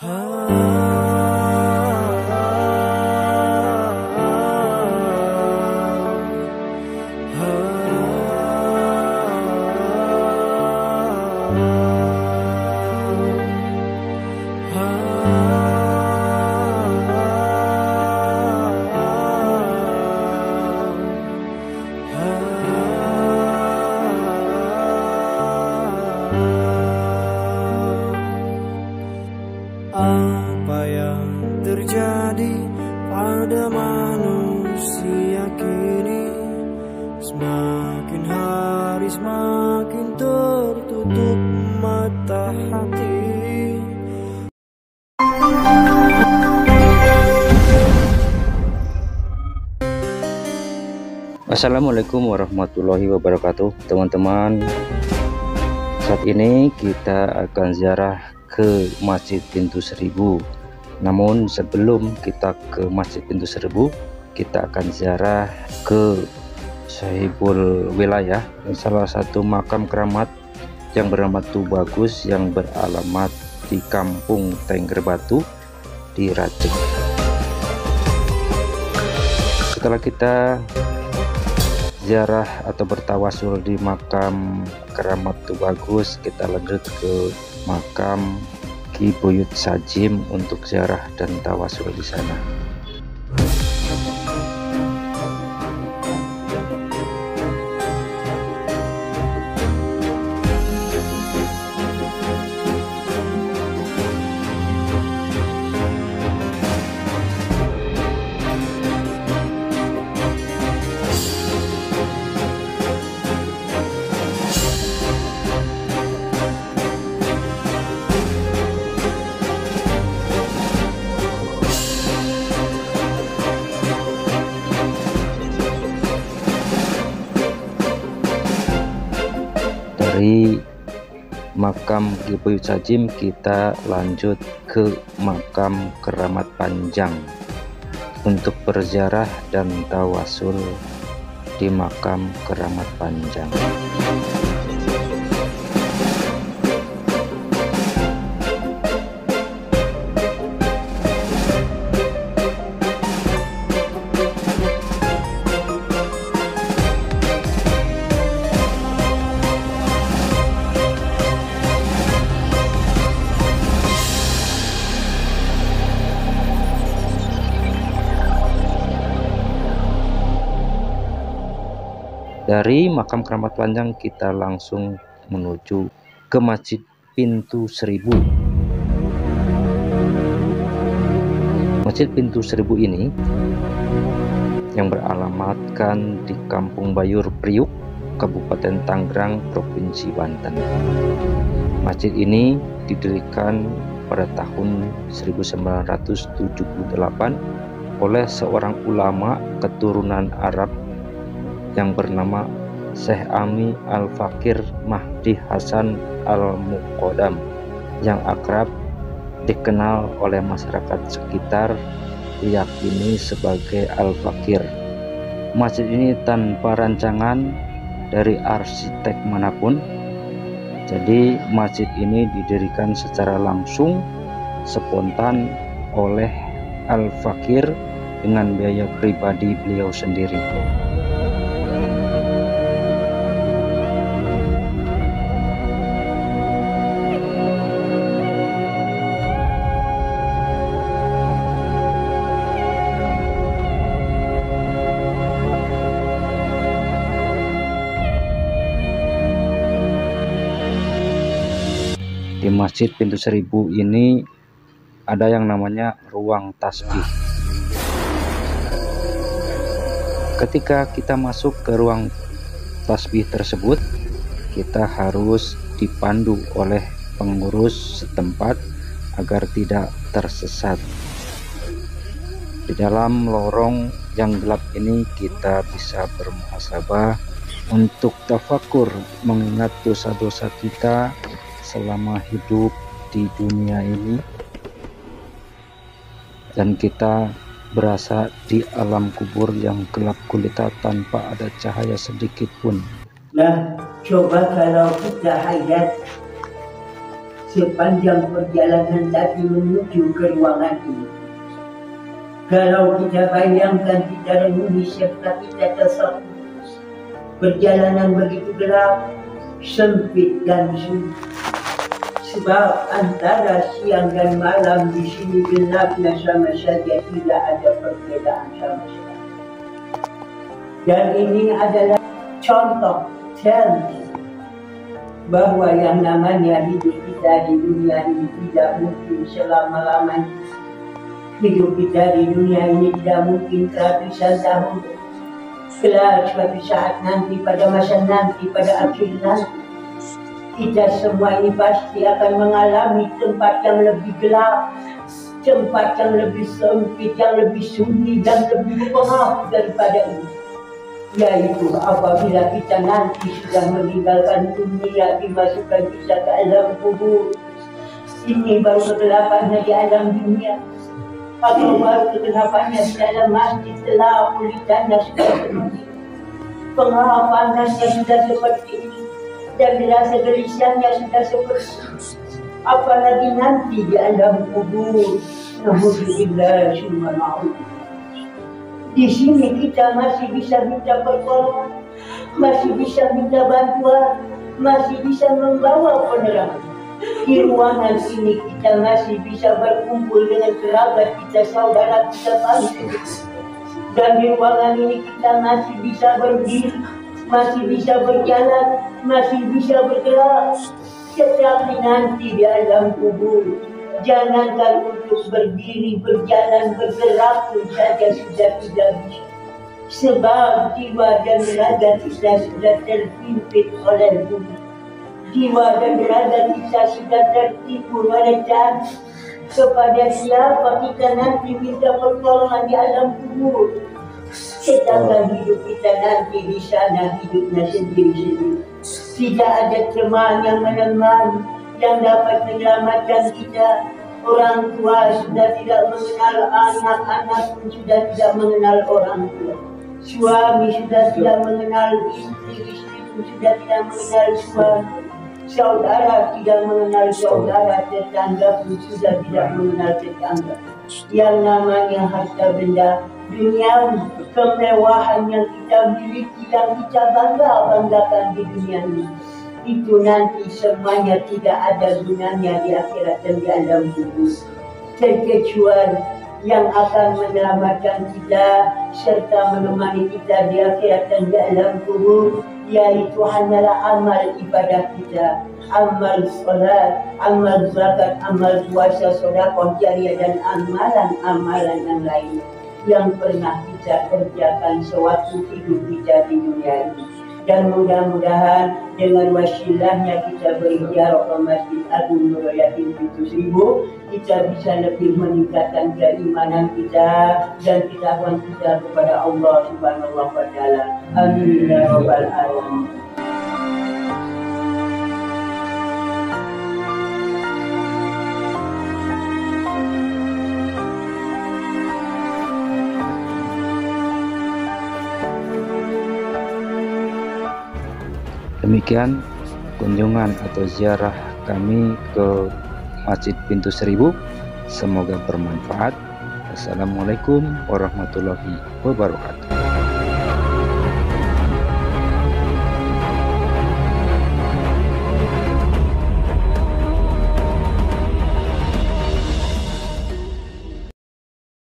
Apa yang terjadi pada manusia kini? Semakin hari semakin tertutup mata hati. Assalamualaikum warahmatullahi wabarakatuh, teman-teman. Saat ini kita akan ziarah ke Masjid Pintu Seribu. Namun sebelum kita ke Masjid Pintu Seribu, kita akan ziarah ke Sahibul Wilayah, salah satu makam keramat yang bernama Tubagus yang beralamat di Kampung Tengger Batu di Racik. Setelah kita ziarah atau bertawasul di makam keramat Tubagus, kita lanjut ke makam Ki Buyut Sajim untuk ziarah dan tawasul di sana. Dari makam Ki Buyut Sajim kita lanjut ke makam Keramat Panjang untuk berziarah dan tawasul di makam Keramat Panjang. Dari makam Keramat Panjang kita langsung menuju ke Masjid Pintu Seribu. Masjid Pintu Seribu ini yang beralamatkan di Kampung Bayur Priuk, Kabupaten Tangerang, Provinsi Banten. Masjid ini didirikan pada tahun 1978 oleh seorang ulama keturunan Arab yang bernama Syekh Ami Al-Fakir Mahdi Hasan Al-Muqaddam, yang akrab dikenal oleh masyarakat sekitar diyakini sebagai Al-Fakir. Masjid ini tanpa rancangan dari arsitek manapun, jadi masjid ini didirikan secara langsung spontan oleh Al-Fakir dengan biaya pribadi beliau sendiri. Di Masjid Pintu Seribu ini ada yang namanya ruang tasbih. Ketika kita masuk ke ruang tasbih tersebut, kita harus dipandu oleh pengurus setempat agar tidak tersesat. Di dalam lorong yang gelap ini kita bisa bermuhasabah untuk tafakur mengingat dosa-dosa kita selama hidup di dunia ini, dan kita berasa di alam kubur yang gelap gulita tanpa ada cahaya sedikit pun. Nah, coba kalau kita hayat sepanjang perjalanan tadi menuju ke ruangan ini. Kalau kita bayangkan, kita renungi serta kita tersapu, perjalanan begitu gelap, sempit dan sunyi. Sebab antara siang dan malam di sini gelapnya sama saja, tidak ada perbedaan sama sekali. Dan ini adalah contoh bahwa yang namanya hidup kita di dunia ini tidak mungkin selama-lamanya. Hidup kita di dunia ini tidak mungkin ratusan tahun. Kelak suatu saat nanti, pada masa nanti, pada akhir nanti, kita semua ini pasti akan mengalami tempat yang lebih gelap, tempat yang lebih sempit, yang lebih sunyi dan lebih pengap daripada ini. Yaitu apabila kita nanti sudah meninggalkan dunia, dimasukkan kita ke alam kubur. Ini baru kegelapannya di alam dunia. Atau baru kegelapannya di dalam masjid, telah kulitannya sudah seperti ini, penghapannya sudah seperti ini, dan rasa gelisahnya sudah seperti ini. Apalagi nanti di alam kubur. Alhamdulillah, summa na'udzu. Di sini kita masih bisa minta pertolongan, masih bisa minta bantuan, masih bisa membawa penerangan. Di ruangan ini kita masih bisa berkumpul dengan kerabat kita, saudara kita, bangsa. Dan di ruangan ini kita masih bisa berdiri, masih bisa berjalan, masih bisa bergerak. Tetapi nanti di alam kubur, jangankan untuk berdiri, berjalan, bergerak pun saja sudah tidak bisa. Sebab jiwa dan raga kita sudah terhimpit oleh bumi. Jiwa dan raga kita sudah tertipu oleh janji. Kepada siapa kita nanti minta pertolongan di alam kubur? Sedangkan hidup kita nanti di sana hidupnya sendiri-sendiri. Tidak ada teman yang menemani, yang dapat menyelamatkan kita. Orang tua sudah tidak mengenal anak, anak pun sudah tidak mengenal orang tua. Suami sudah tidak mengenal istri, istri pun sudah tidak mengenal suami. Saudara tidak mengenal saudara, tetangga pun sudah tidak mengenal tetangga. Yang namanya harta benda dunia, kemewahan yang kita miliki, yang kita banggakan di dunia ini, itu nanti semuanya tidak ada gunanya di akhirat dan di alam kubur. Terkecuali yang akan menyelamatkan kita serta menemani kita di akhirat dan di alam kubur, yaitu hanyalah amal ibadah kita, amal salat, amal zakat, amal puasa, sedekah jariah, dan amalan-amalan yang lain yang pernah kita kerjakan sewaktu hidup kita di dunia ini. Dan mudah-mudahan dengan wasilahnya kita beriziarah ke Masjid Agung Nurul Yakin Pintu Seribu, kita bisa lebih meningkatkan keimanan kita dan ketakwaan kita kepada Allah Subhanahu wa Ta'ala. Amin ya rabbal alamin. Demikian kunjungan atau ziarah kami ke Masjid Pintu Seribu. Semoga bermanfaat. Assalamualaikum warahmatullahi wabarakatuh.